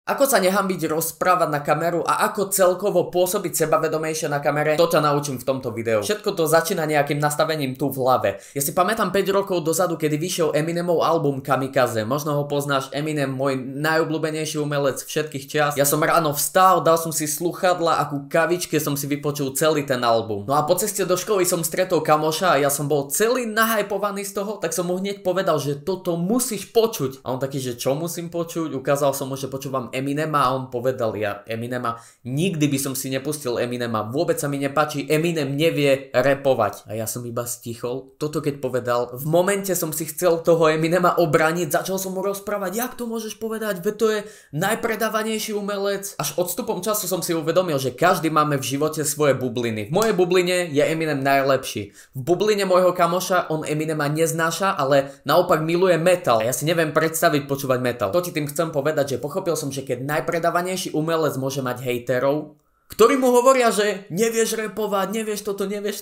Ako sa nehanbiť rozprávať na kameru a ako celkovo pôsobiť sebavedomejšie na kamere, to ťa naučím v tomto videu. Všetko to začína nejakým nastavením tu v hlave. Ja si pamätám 5 rokov dozadu, kedy vyšiel Eminemov album Kamikaze. Možno ho poznáš, Eminem, môj najobľúbenejší umelec všetkých čias. Ja som ráno vstal, dal som si sluchadla a ku kavičke som si vypočul celý ten album. No a po ceste do školy som stretol kamoša a ja som bol celý nahypovaný z toho, tak som mu hneď povedal, že toto musíš počuť. A on taký, že čo musím počuť? Ukázal som mu, že počúvam Eminema a on povedal, ja Eminema, nikdy by som si nepustil Eminema, vôbec sa mi nepáči, Eminem nevie rapovať. A ja som iba stichol, toto keď povedal, v momente som si chcel toho Eminema obraniť, začal som mu rozprávať, jak to môžeš povedať, veď to je najpredávanejší umelec. Až odstupom času som si uvedomil, že každý máme v živote svoje bubliny. V mojej bubline je Eminem najlepší. V bubline môjho kamoša on Eminema neznáša, ale naopak miluje metal. Ja si neviem predstaviť počúvať metal. To ti tým chcem povedať, že pochopil som, že keď najpredávanejší umelec môže mať hejterov, ktorí mu hovoria, že nevieš rapovať, nevieš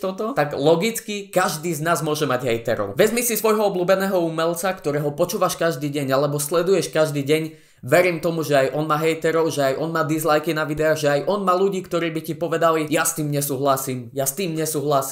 toto, tak logicky každý z nás môže mať hejterov. Vezmi si svojho obľúbeného umelca, ktorého počúvaš každý deň alebo sleduješ každý deň. Verím tomu, že aj on má hejterov, že aj on má dislajky na videách, že aj on má ľudí, ktorí by ti povedali, ja s tým nesúhlasím,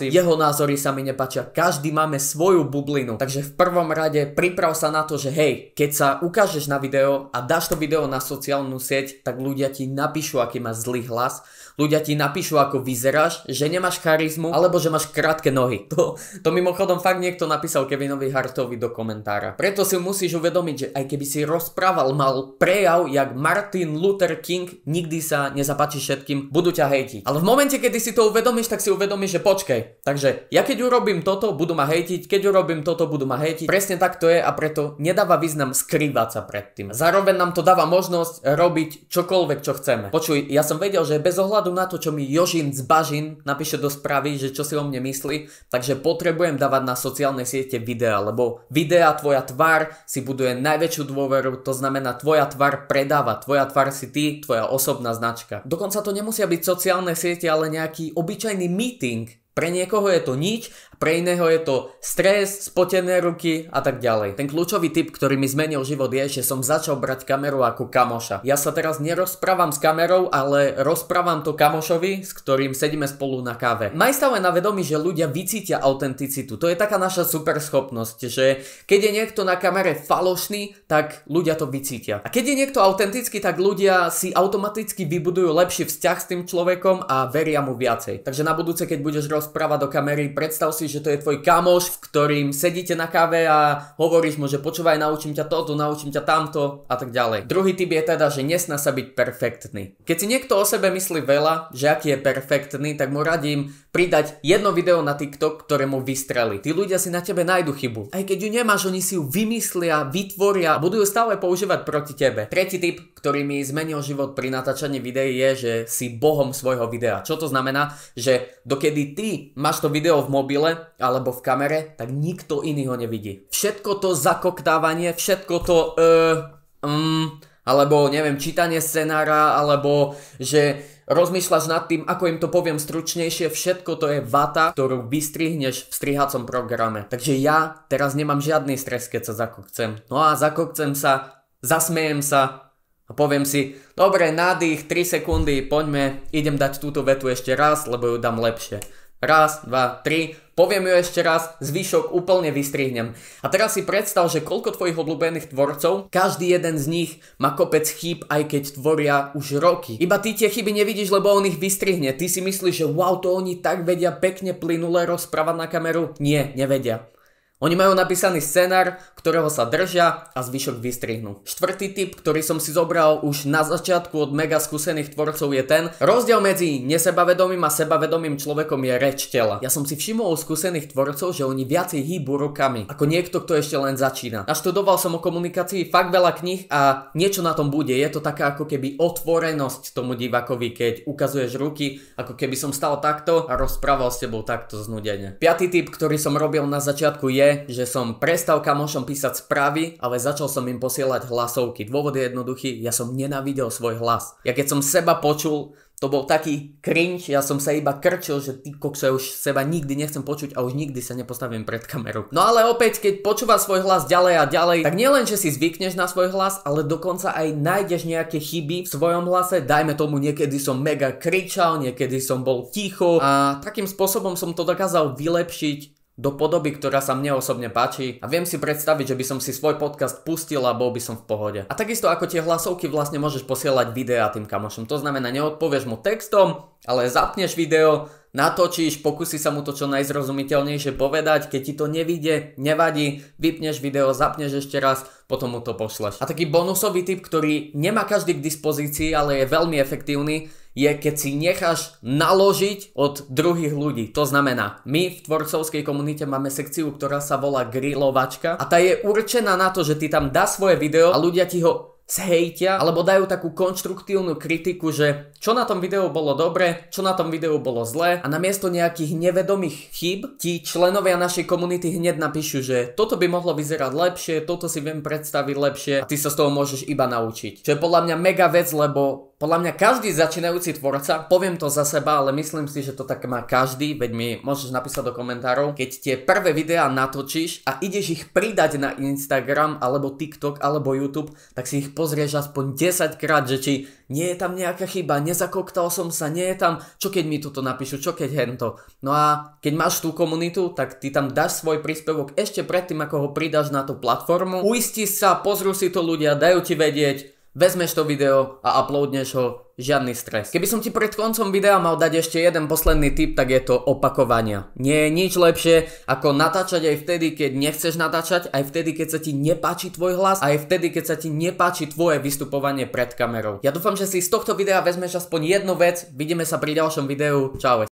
jeho názory sa mi nepáčia. Každý máme svoju bublinu. Takže v prvom rade priprav sa na to, že hej, keď sa ukážeš na video a dáš to video na sociálnu sieť, tak ľudia ti napíšu, aký máš zlý hlas. Ľudia ti napíšu, ako vyzeráš, že nemáš charizmu, alebo že máš krátke nohy. To mimochodom fakt niekto napísal Kevinovi Hartovi do komentára. Preto si musíš uvedomiť, že aj keby si rozprával, mal prejav, jak Martin Luther King, nikdy sa nezapáči všetkým, budú ťa hejtiť. Ale v momente, kedy si to uvedomíš, tak si uvedomíš, že počkej. Takže ja keď urobím toto, budú ma hejtiť, keď urobím toto, budú ma hejtiť. Presne tak to je a preto nedáva význam skrývať sa pred tým. Zároveň nám to dáva možnosť robiť čokoľvek, čo chceme. Počuj, ja som vedel, že bez ohľadu na to, čo mi Jožin z Bažin napíše do správy, že čo si o mne myslí, takže potrebujem dávať na sociálne siete videa, lebo videa, tvoja tvár si buduje najväčšiu dôveru, to znamená tvoja tvár predáva, tvoja tvár si ty, tvoja osobná značka. Dokonca to nemusia byť sociálne siete, ale nejaký obyčajný meeting. Pre niekoho je to nič, pre iného je to stres, spotené ruky a tak ďalej. Ten kľúčový tip, ktorý mi zmenil život je, že som začal brať kameru ako kamoša. Ja sa teraz nerozprávam s kamerou, ale rozprávam to kamošovi, s ktorým sedíme spolu na káve. Maj stále na vedomí, že ľudia vycítia autenticitu. To je taká naša super schopnosť, že keď je niekto na kamere falošný, tak ľudia to vycítia. A keď je niekto autentický, tak ľudia si automaticky vybudujú lepší vzťah s tým človekom a veria mu viacej. Takže na budúce, keď budeš rozprávať do kamery, predstav si, že to je tvoj kamoš, v ktorým sedíte na káve a hovoríš mu, že počúvaj, naučím ťa toto, naučím ťa tamto a tak ďalej. Druhý tip je teda, že nesná sa byť perfektný. Keď si niekto o sebe myslí veľa, že aký je perfektný, tak mu radím pridať jedno video na TikTok, ktoré mu vystrelí. Tí ľudia si na tebe nájdu chybu. Aj keď ju nemáš, oni si ju vymyslia, vytvoria a budú ju stále používať proti tebe. Tretí tip, ktorý mi zmenil život pri natáčaní videí je, že si bohom svojho videa. Čo to znamená? Že dokedy ty máš to video v mobile alebo v kamere, tak nikto iný ho nevidí. Všetko to zakoktávanie, všetko to alebo neviem, čítanie scenára, alebo že rozmýšľaš nad tým, ako im to poviem stručnejšie, všetko to je vata, ktorú vystrihneš v strihacom programe. Takže ja teraz nemám žiadny stres, keď sa zakokcem. No a zakokcem sa, zasmejem sa a poviem si, dobre, nádych, 3 sekundy, poďme, idem dať túto vetu ešte raz, lebo ju dám lepšie. Raz, dva, tri, poviem ju ešte raz, zvyšok úplne vystrihnem. A teraz si predstav, že koľko tvojich obľúbených tvorcov, každý jeden z nich má kopec chýb, aj keď tvoria už roky. Iba ty tie chyby nevidíš, lebo on ich vystrihne. Ty si myslíš, že wow, to oni tak vedia pekne plynule rozprávať na kameru? Nie, nevedia. Oni majú napísaný scenár, ktorého sa držia a zvyšok vystrihnú. Štvrtý tip, ktorý som si zobral už na začiatku od mega skúsených tvorcov je ten, rozdiel medzi nesebavedomým a sebavedomým človekom je reč tela. Ja som si všimol u skúsených tvorcov, že oni viacej hýbu rukami ako niekto, kto ešte len začína. Naštudoval som o komunikácii fakt veľa kníh a niečo na tom bude. Je to taká ako keby otvorenosť tomu divákovi, keď ukazuješ ruky, ako keby som stal takto a rozprával s tebou takto znudene. Piatý tip, ktorý som robil na začiatku je, že som prestal kamošom písať správy, ale začal som im posielať hlasovky. Dôvod je jednoduchý, ja som nenávidel svoj hlas. Ja keď som seba počul, To bol taký cringe, ja som sa iba krčil, že ty kokso, už seba nikdy nechcem počuť a už nikdy sa nepostavím pred kamerou. No ale opäť, keď počúvaš svoj hlas ďalej a ďalej, tak nielen, že si zvykneš na svoj hlas, ale dokonca aj nájdeš nejaké chyby v svojom hlase. Dajme tomu, niekedy som mega kričal, niekedy som bol ticho a takým spôsobom som to dokázal vylepšiť do podoby, ktorá sa mne osobne páči a viem si predstaviť, že by som si svoj podcast pustil a bol by som v pohode. A takisto ako tie hlasovky vlastne môžeš posielať videá tým kamošom. To znamená, neodpovieš mu textom, ale zapneš video, natočíš, pokúsi sa mu to čo najzrozumiteľnejšie povedať, keď ti to nevyjde, nevadí, vypneš video, zapneš ešte raz, potom mu to pošleš. A taký bonusový tip, ktorý nemá každý k dispozícii, ale je veľmi efektívny, je keď si necháš naložiť od druhých ľudí. To znamená, my v tvorcovskej komunite máme sekciu, ktorá sa volá grilovačka a tá je určená na to, že ty tam dá svoje video a ľudia ti ho zhejtia, alebo dajú takú konštruktívnu kritiku, že čo na tom videu bolo dobre, čo na tom videu bolo zlé a namiesto nejakých nevedomých chýb ti členovia našej komunity hneď napíšu, že toto by mohlo vyzerať lepšie, toto si viem predstaviť lepšie a ty sa z toho môžeš iba naučiť. Čo je podľa mňa mega vec, lebo podľa mňa každý začínajúci tvorca, poviem to za seba, ale myslím si, že to tak má každý, veď mi môžeš napísať do komentárov, keď tie prvé videá natočíš a ideš ich pridať na Instagram, alebo TikTok, alebo YouTube, tak si ich pozrieš aspoň 10 krát, že či nie je tam nejaká chyba, nezakoktal som sa, nie je tam, čo keď mi toto napíšu, čo keď hento. No a keď máš tú komunitu, tak ty tam dáš svoj príspevok ešte predtým, ako ho pridáš na tú platformu. Uistíš sa, pozrú si to ľudia, dajú ti vedieť, vezmeš to video a uploadneš ho, žiadny stres. Keby som ti pred koncom videa mal dať ešte jeden posledný tip, tak je to opakovania. Nie je nič lepšie ako natáčať aj vtedy, keď nechceš natáčať, aj vtedy, keď sa ti nepáči tvoj hlas, aj vtedy, keď sa ti nepáči tvoje vystupovanie pred kamerou. Ja dúfam, že si z tohto videa vezmeš aspoň jednu vec. Vidíme sa pri ďalšom videu. Čau.